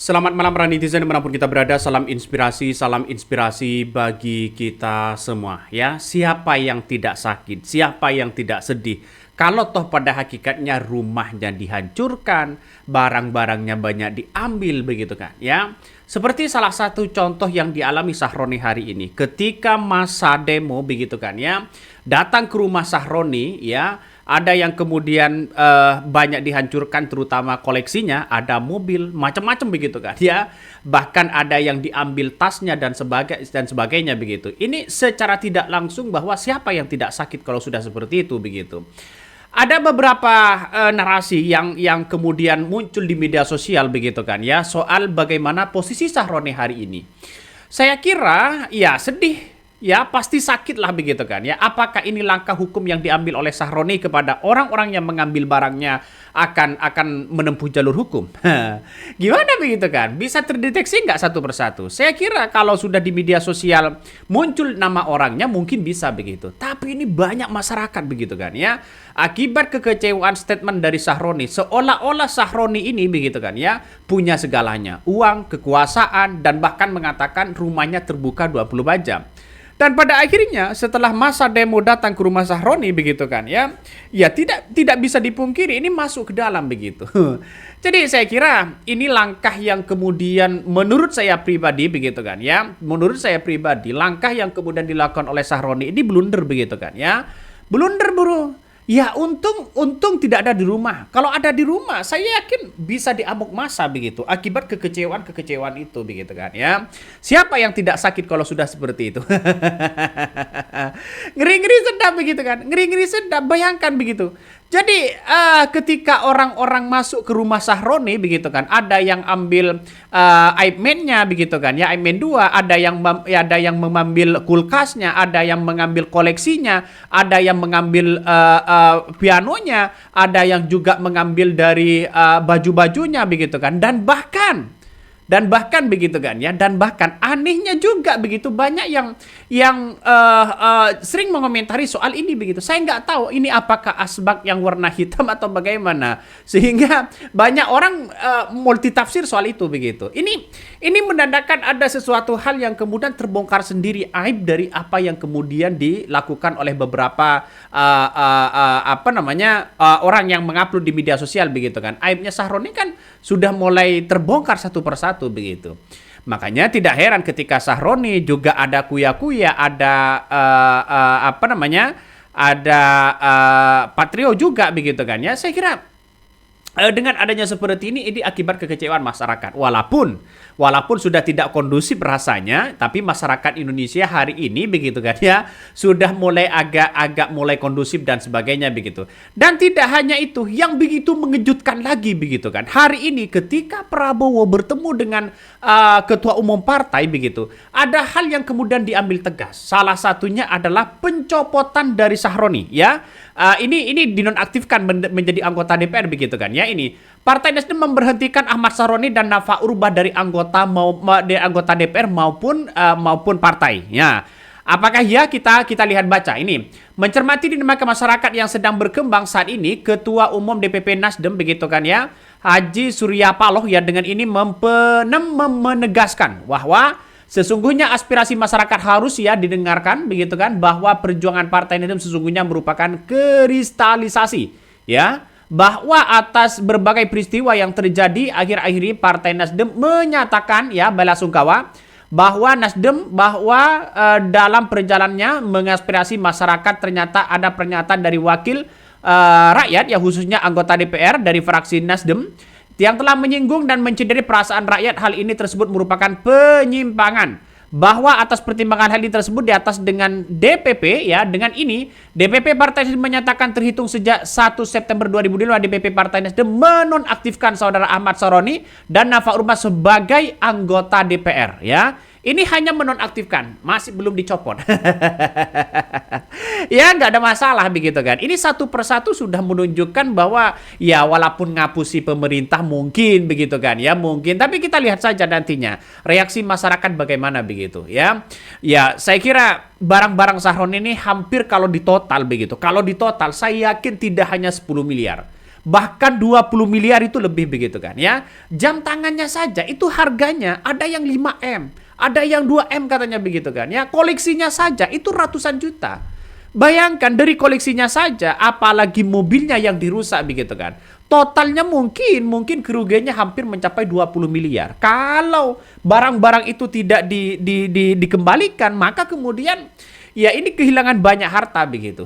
Selamat malam para netizen dimanapun kita berada, salam inspirasi bagi kita semua ya. Siapa yang tidak sakit, siapa yang tidak sedih kalau toh pada hakikatnya rumahnya dihancurkan, barang-barangnya banyak diambil begitu kan ya. Seperti salah satu contoh yang dialami Sahroni hari ini ketika masa demo begitu kan ya. Datang ke rumah Sahroni ya, ada yang kemudian banyak dihancurkan terutama koleksinya, ada mobil, macam-macam begitu kan ya. Bahkan ada yang diambil tasnya dan sebagainya begitu. Ini secara tidak langsung bahwa siapa yang tidak sakit kalau sudah seperti itu begitu. Ada beberapa narasi yang kemudian muncul di media sosial begitu kan ya, soal bagaimana posisi Sahroni hari ini. Saya kira ya sedih, ya pasti sakit lah begitu kan ya. Apakah ini langkah hukum yang diambil oleh Sahroni kepada orang-orang yang mengambil barangnya akan menempuh jalur hukum? Gimana begitu kan? Bisa terdeteksi nggak satu persatu? Saya kira kalau sudah di media sosial muncul nama orangnya mungkin bisa begitu. Tapi ini banyak masyarakat begitu kan ya. Akibat kekecewaan statement dari Sahroni, seolah-olah Sahroni ini begitu kan ya, punya segalanya, uang, kekuasaan, dan bahkan mengatakan rumahnya terbuka 24 jam. Dan pada akhirnya setelah masa demo datang ke rumah Sahroni begitu kan ya, ya tidak bisa dipungkiri ini masuk ke dalam begitu. Jadi saya kira ini langkah yang kemudian menurut saya pribadi begitu kan ya, menurut saya pribadi langkah yang kemudian dilakukan oleh Sahroni ini blunder begitu kan ya, blunder bro. Ya untung tidak ada di rumah. Kalau ada di rumah, saya yakin bisa diamuk massa begitu. Akibat kekecewaan itu begitu kan ya. Siapa yang tidak sakit kalau sudah seperti itu? Ngeri-ngeri sedap begitu kan. Ngeri-ngeri sedap, bayangkan begitu. Jadi ketika orang-orang masuk ke rumah Sahroni begitu kan, ada yang ambil iPad-nya begitu kan ya, iPad 2, ada yang mengambil kulkasnya, ada yang mengambil koleksinya, ada yang mengambil pianonya, ada yang juga mengambil dari baju-bajunya begitu kan, dan bahkan begitu kan ya, dan bahkan anehnya juga begitu banyak yang sering mengomentari soal ini begitu. Saya nggak tahu ini apakah asbak yang warna hitam atau bagaimana, sehingga banyak orang multitafsir soal itu begitu. Ini menandakan ada sesuatu hal yang kemudian terbongkar sendiri, aib dari apa yang kemudian dilakukan oleh beberapa orang yang mengupload di media sosial begitu kan. Aibnya Sahroni kan sudah mulai terbongkar satu persatu begitu. Makanya tidak heran ketika Sahroni juga ada kuya-kuya, ada ada Patrio juga begitu kan ya. Saya kira dengan adanya seperti ini akibat kekecewaan masyarakat. Walaupun sudah tidak kondusif rasanya, tapi masyarakat Indonesia hari ini begitu kan ya, sudah mulai agak mulai kondusif dan sebagainya begitu. Dan tidak hanya itu, yang begitu mengejutkan lagi begitu kan. Hari ini ketika Prabowo bertemu dengan ketua umum partai begitu, ada hal yang kemudian diambil tegas. Salah satunya adalah pencopotan dari Sahroni ya. Ini dinonaktifkan menjadi anggota DPR begitu kan ya. Ini Partai Nasdem memberhentikan Ahmad Sahroni dan Nafa Urbah dari anggota DPR maupun partai ya. Apakah ya, kita lihat baca ini. Mencermati dinamika masyarakat yang sedang berkembang saat ini, Ketua Umum DPP Nasdem begitu kan ya, Haji Surya Paloh ya, dengan ini menegaskan bahwa sesungguhnya aspirasi masyarakat harus ya didengarkan begitu kan, bahwa perjuangan Partai Nasdem sesungguhnya merupakan kristalisasi ya, bahwa atas berbagai peristiwa yang terjadi akhir-akhir ini Partai Nasdem menyatakan ya belasungkawa bahwa dalam perjalanannya mengaspirasi masyarakat ternyata ada pernyataan dari wakil rakyat ya, khususnya anggota DPR dari fraksi Nasdem yang telah menyinggung dan mencederai perasaan rakyat. Hal ini tersebut merupakan penyimpangan, bahwa atas pertimbangan hal ini tersebut di atas dengan DPP ya, dengan ini DPP Partai Nasdem menyatakan terhitung sejak 1 September 2005 DPP Partai Nasdem menonaktifkan saudara Ahmad Sahroni dan Nafa Urbah sebagai anggota DPR ya. Ini hanya menonaktifkan, masih belum dicopot. Ya nggak ada masalah begitu kan. Ini satu persatu sudah menunjukkan bahwa ya walaupun ngapusi pemerintah mungkin begitu kan ya, mungkin, tapi kita lihat saja nantinya reaksi masyarakat bagaimana begitu ya. Ya saya kira barang-barang Sahroni ini hampir kalau ditotal begitu, kalau ditotal saya yakin tidak hanya 10 miliar. Bahkan 20 miliar itu lebih begitu kan ya. Jam tangannya saja itu harganya ada yang 5M, ada yang 2M katanya begitu kan ya. Koleksinya saja itu ratusan juta. Bayangkan dari koleksinya saja, apalagi mobilnya yang dirusak begitu kan. Totalnya mungkin kerugiannya hampir mencapai 20 miliar. Kalau barang-barang itu tidak dikembalikan, maka kemudian ya ini kehilangan banyak harta begitu.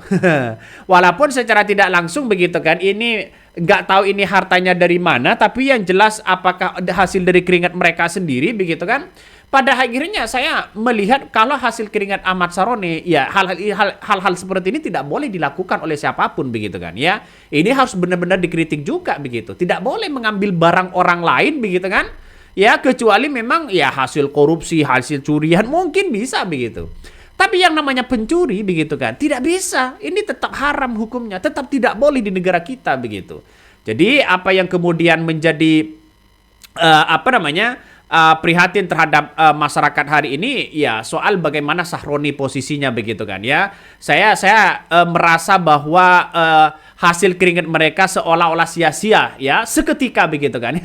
Walaupun secara tidak langsung begitu kan, ini nggak tahu ini hartanya dari mana, tapi yang jelas apakah hasil dari keringat mereka sendiri begitu kan. Pada akhirnya saya melihat kalau hasil keringat Ahmad Saroni, ya hal-hal seperti ini tidak boleh dilakukan oleh siapapun begitu kan ya. Ini harus benar-benar dikritik juga begitu. Tidak boleh mengambil barang orang lain begitu kan. Ya kecuali memang ya hasil korupsi, hasil curian mungkin bisa begitu. Tapi yang namanya pencuri begitu kan, tidak bisa. Ini tetap haram hukumnya, tetap tidak boleh di negara kita begitu. Jadi apa yang kemudian menjadi prihatin terhadap masyarakat hari ini ya soal bagaimana Sahroni posisinya begitu kan ya. Saya merasa bahwa hasil keringat mereka seolah-olah sia-sia ya seketika begitu kan.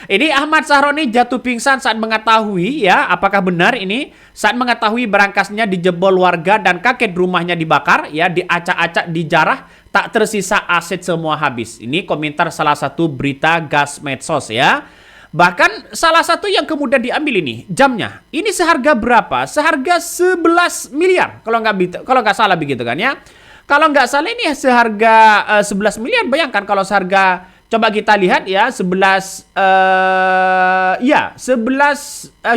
Ini Ahmad Sahroni jatuh pingsan saat mengetahui ya, apakah benar ini saat mengetahui berangkasnya dijebol warga dan kaget rumahnya dibakar ya, diacak-acak, dijarah, tak tersisa aset semua habis. Ini komentar salah satu berita gas medsos ya. Bahkan salah satu yang kemudian diambil ini jamnya. Ini seharga berapa? Seharga 11 miliar kalau nggak salah begitu kan ya. Kalau nggak salah ini seharga 11 miliar. Bayangkan kalau seharga, coba kita lihat ya, 11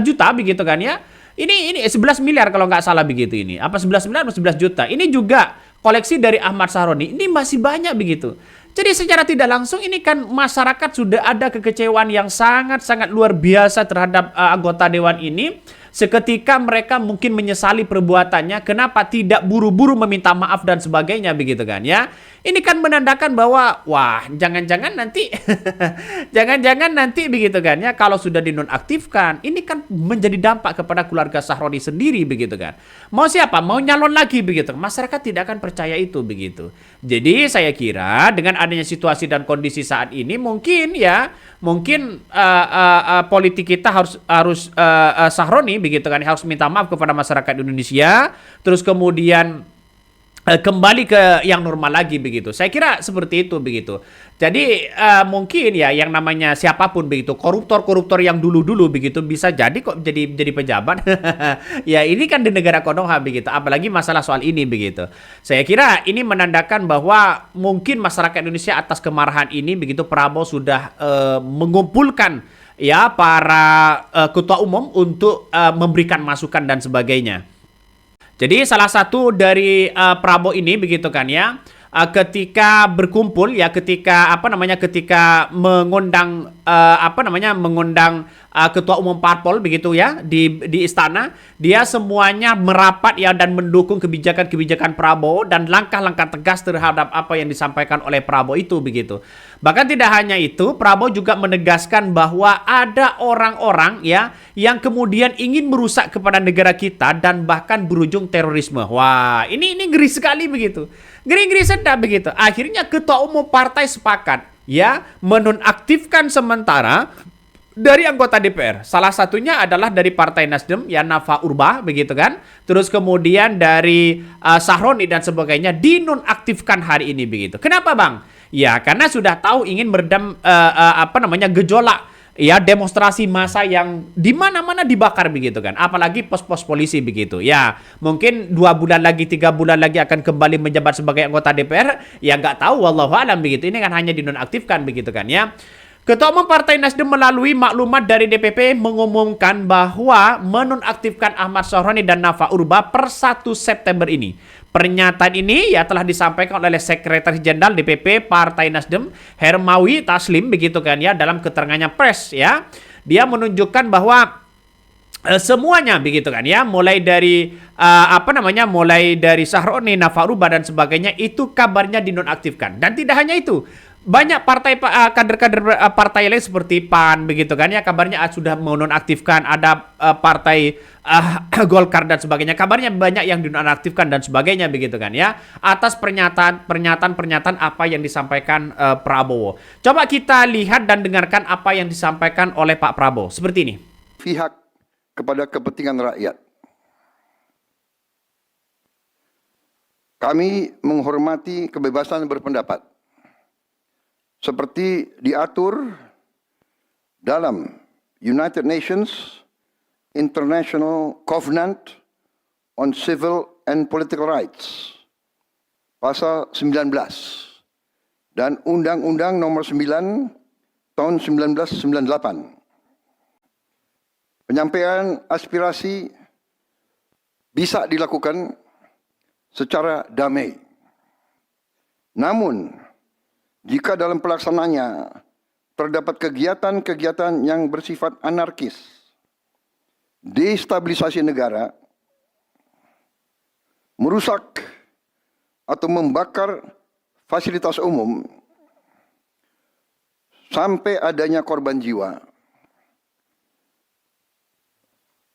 juta begitu kan ya. Ini 11 miliar kalau nggak salah begitu ini. Apa 11 miliar atau 11 juta? Ini juga koleksi dari Ahmad Sahroni. Ini masih banyak begitu. Jadi secara tidak langsung ini kan masyarakat sudah ada kekecewaan yang sangat-sangat luar biasa terhadap anggota dewan ini. Seketika mereka mungkin menyesali perbuatannya, kenapa tidak buru-buru meminta maaf dan sebagainya begitu kan ya. Ini kan menandakan bahwa wah, jangan-jangan nanti begitu kan ya, kalau sudah dinonaktifkan, ini kan menjadi dampak kepada keluarga Sahroni sendiri begitu kan. Mau siapa? Mau nyalon lagi begitu. Masyarakat tidak akan percaya itu begitu. Jadi saya kira dengan adanya situasi dan kondisi saat ini mungkin politik kita harus Sahroni begitu kan, harus minta maaf kepada masyarakat Indonesia, terus kemudian kembali ke yang normal lagi begitu. Saya kira seperti itu begitu. Jadi mungkin ya yang namanya siapapun begitu, koruptor yang dulu begitu bisa jadi kok jadi pejabat. Ya ini kan di negara Konoha begitu, apalagi masalah soal ini begitu. Saya kira ini menandakan bahwa mungkin masyarakat Indonesia atas kemarahan ini begitu, Prabowo sudah mengumpulkan ya para ketua umum untuk memberikan masukan dan sebagainya. Jadi salah satu dari Prabowo ini begitu kan ya, ketika berkumpul ya, ketika mengundang ketua umum parpol begitu ya di istana, dia semuanya merapat ya dan mendukung kebijakan Prabowo dan langkah-langkah tegas terhadap apa yang disampaikan oleh Prabowo itu begitu. Bahkan tidak hanya itu, Prabowo juga menegaskan bahwa ada orang-orang ya yang kemudian ingin merusak kepada negara kita dan bahkan berujung terorisme. Wah, ini ngeri sekali begitu. Ngeri sedap begitu. Akhirnya ketua umum partai sepakat ya menonaktifkan sementara dari anggota DPR. Salah satunya adalah dari Partai Nasdem ya, Nafa Urbah begitu kan. Terus kemudian dari Sahroni dan sebagainya dinonaktifkan hari ini begitu. Kenapa, Bang? Ya, karena sudah tahu ingin meredam gejolak ya, demonstrasi massa yang di mana-mana dibakar begitu kan. Apalagi pos-pos polisi begitu. Ya, mungkin 2 bulan lagi, 3 bulan lagi akan kembali menjabat sebagai anggota DPR. Ya nggak tahu, wallahu alam begitu. Ini kan hanya dinonaktifkan begitu kan ya. Ketua Umum Partai Nasdem melalui maklumat dari DPP mengumumkan bahwa menonaktifkan Ahmad Sahroni dan Nafa Urbah per 1 September ini. Pernyataan ini ya telah disampaikan oleh Sekretaris Jenderal DPP Partai Nasdem Hermawi Taslim begitu kan ya, dalam keterangannya pers ya. Dia menunjukkan bahwa semuanya begitu kan ya, mulai dari mulai dari Sahroni, Nafa Urbah dan sebagainya itu kabarnya dinonaktifkan. Dan tidak hanya itu, banyak kader-kader partai lain seperti PAN begitu kan ya, kabarnya sudah menonaktifkan, ada partai Golkar dan sebagainya, kabarnya banyak yang dinonaktifkan dan sebagainya begitu kan ya, atas pernyataan apa yang disampaikan Prabowo. Coba kita lihat dan dengarkan apa yang disampaikan oleh Pak Prabowo seperti ini. Pihak kepada kepentingan rakyat. Kami menghormati kebebasan berpendapat seperti diatur dalam United Nations International Covenant on Civil and Political Rights, pasal 19, dan Undang-Undang Nomor 9 tahun 1998. Penyampaian aspirasi bisa dilakukan secara damai. Namun, jika dalam pelaksanaannya terdapat kegiatan-kegiatan yang bersifat anarkis, destabilisasi negara, merusak atau membakar fasilitas umum, sampai adanya korban jiwa,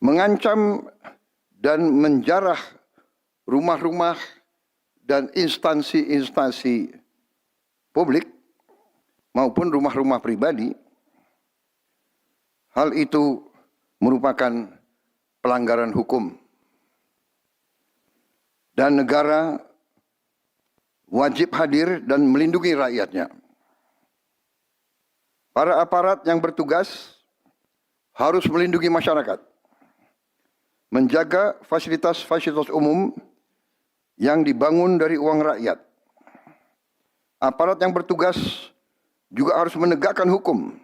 mengancam dan menjarah rumah-rumah dan instansi-instansi publik maupun rumah-rumah pribadi, hal itu merupakan pelanggaran hukum. Dan negara wajib hadir dan melindungi rakyatnya. Para aparat yang bertugas harus melindungi masyarakat, menjaga fasilitas-fasilitas umum yang dibangun dari uang rakyat. Aparat yang bertugas juga harus menegakkan hukum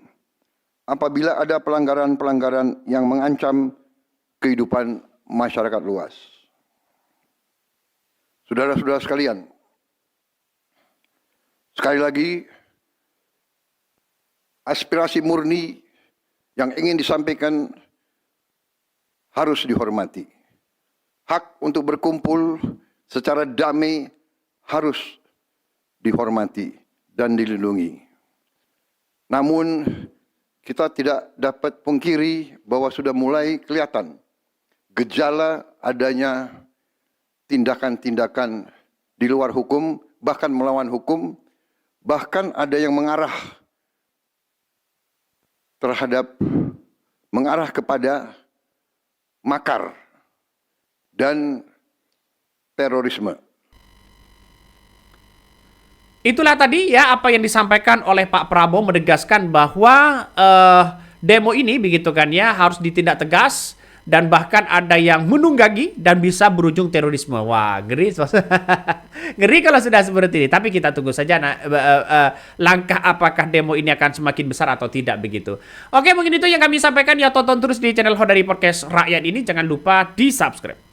apabila ada pelanggaran-pelanggaran yang mengancam kehidupan masyarakat luas. Saudara-saudara sekalian, sekali lagi, aspirasi murni yang ingin disampaikan harus dihormati. Hak untuk berkumpul secara damai harus dihormati dan dilindungi. Namun, kita tidak dapat pungkiri bahwa sudah mulai kelihatan gejala adanya tindakan-tindakan di luar hukum, bahkan melawan hukum, bahkan ada yang mengarah kepada makar dan terorisme. Itulah tadi ya apa yang disampaikan oleh Pak Prabowo, menegaskan bahwa demo ini begitu kan ya harus ditindak tegas, dan bahkan ada yang menunggangi dan bisa berujung terorisme. Wah, ngeri. Ngeri kalau sudah seperti ini. Tapi kita tunggu saja langkah apakah demo ini akan semakin besar atau tidak begitu. Oke, mungkin itu yang kami sampaikan ya. Tonton terus di channel Hodari Podcast Rakyat ini. Jangan lupa di-subscribe.